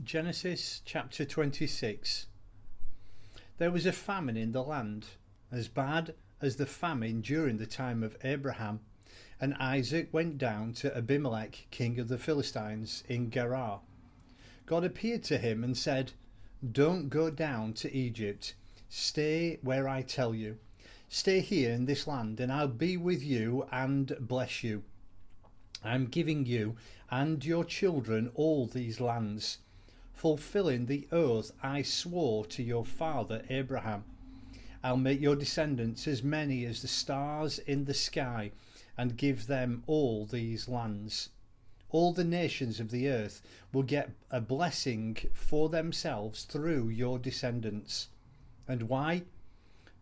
Genesis chapter 26. There was a famine in the land, as bad as the famine during the time of Abraham, and Isaac went down to Abimelech, king of the Philistines, in Gerar. God appeared to him and said, "Don't go down to Egypt. Stay where I tell you. Stay here in this land, and I'll be with you and bless you. I'm giving you and your children all these lands, fulfilling the oath I swore to your father Abraham. I'll make your descendants as many as the stars in the sky and give them all these lands. All the nations of the earth will get a blessing for themselves through your descendants. And why?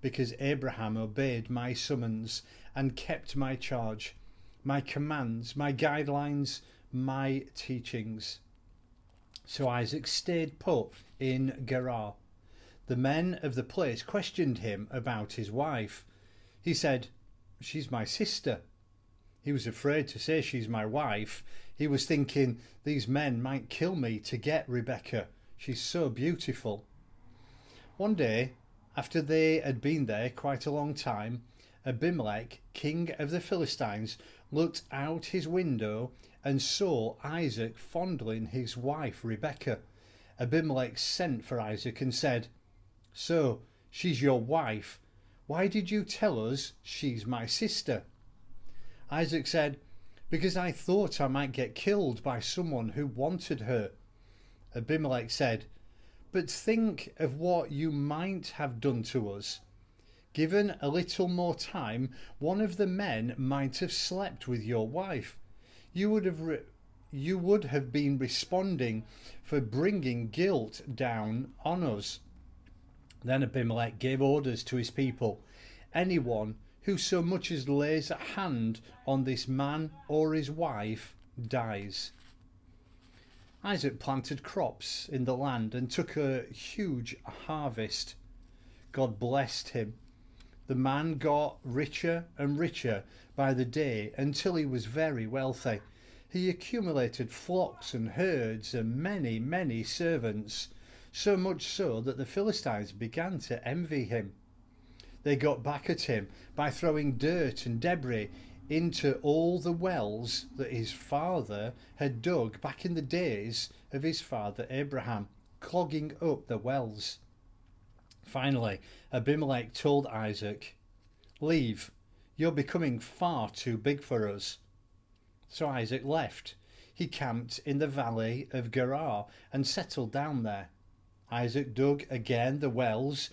Because Abraham obeyed my summons and kept my charge, my commands, my guidelines, my teachings." So Isaac stayed put in Gerar. The men of the place questioned him about his wife. He said, "She's my sister." He was afraid to say she's my wife. He was thinking, these men might kill me to get Rebekah. She's so beautiful. One day, after they had been there quite a long time, Abimelech, king of the Philistines, looked out his window and saw Isaac fondling his wife Rebekah. Abimelech sent for Isaac and said, "So, she's your wife. Why did you tell us she's my sister?" Isaac said, "Because I thought I might get killed by someone who wanted her." Abimelech said, "But think of what you might have done to us. Given a little more time, one of the men might have slept with your wife. You would have been responding for bringing guilt down on us." Then Abimelech gave orders to his people, "Anyone who so much as lays a hand on this man or his wife dies." Isaac planted crops in the land and took a huge harvest. God blessed him. The man got richer and richer by the day until he was very wealthy. He accumulated flocks and herds and many, many servants, so much so that the Philistines began to envy him. They got back at him by throwing dirt and debris into all the wells that his father had dug back in the days of his father Abraham, clogging up the wells. Finally, Abimelech told Isaac, "Leave, you're becoming far too big for us." So Isaac left. He camped in the valley of Gerar and settled down there. Isaac dug again the wells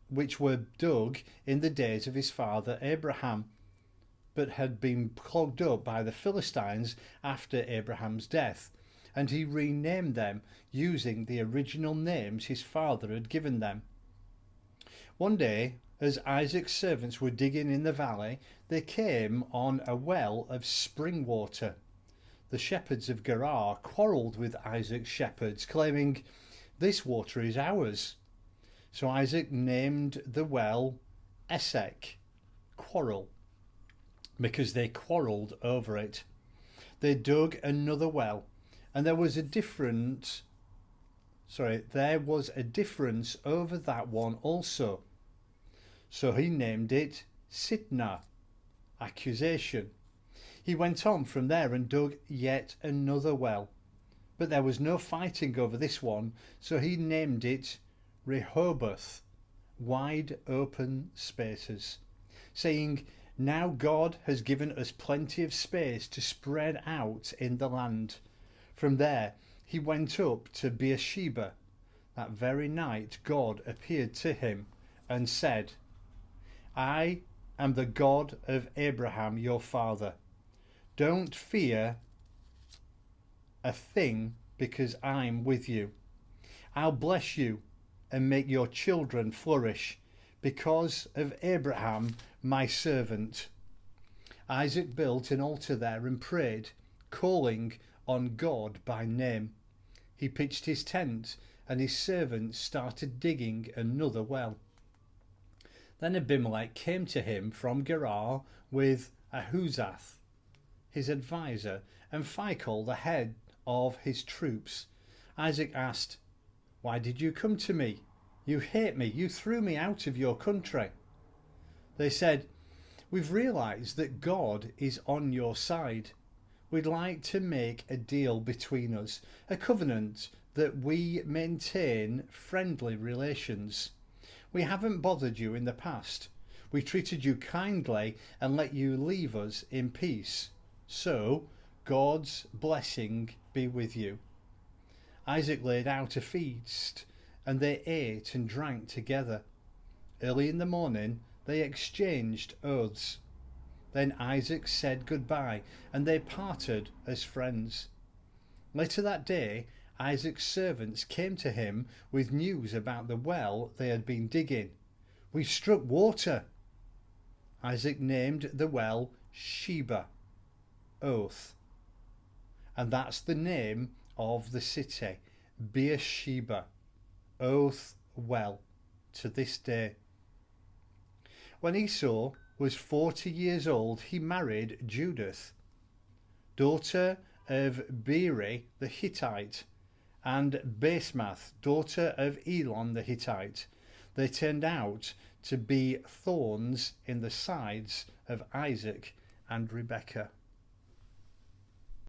which were dug in the days of his father Abraham, but had been clogged up by the Philistines after Abraham's death, and he renamed them using the original names his father had given them. One day, as Isaac's servants were digging in the valley, they came on a well of spring water. The shepherds of Gerar quarreled with Isaac's shepherds, claiming, "This water is ours." So Isaac named the well Esek, Quarrel, because they quarrelled over it. They dug another well, and there was a difference over that one also. So he named it Sitnah, Accusation. He went on from there and dug yet another well, but there was no fighting over this one, so he named it Rehoboth, Wide Open Spaces, saying, "Now God has given us plenty of space to spread out in the land." From there he went up to Beersheba. That very night God appeared to him and said, "I am the God of Abraham your father. Don't fear a thing, because I'm with you. I'll bless you and make your children flourish because of Abraham my servant." Isaac built an altar there and prayed, calling on God by name. He pitched his tent, and his servants started digging another well. Then Abimelech came to him from Gerar with Ahuzzath, his advisor, and Phicol, the head of his troops. Isaac asked, "Why did you come to me? You hate me. You threw me out of your country." They said, "We've realized that God is on your side. We'd like to make a deal between us, a covenant that we maintain friendly relations. We haven't bothered you in the past. We treated you kindly and let you leave us in peace. So, God's blessing be with you." Isaac laid out a feast, and they ate and drank together. Early in the morning, they exchanged oaths. Then Isaac said goodbye, and they parted as friends. Later that day, Isaac's servants came to him with news about the well they had been digging. "We've struck water." Isaac named the well Sheba, oath. And that's the name of the city, Beersheba, oath well, to this day. When Esau was 40 years old, he married Judith, daughter of Beeri the Hittite, and Basemath, daughter of Elon the Hittite. They turned out to be thorns in the sides of Isaac and Rebekah.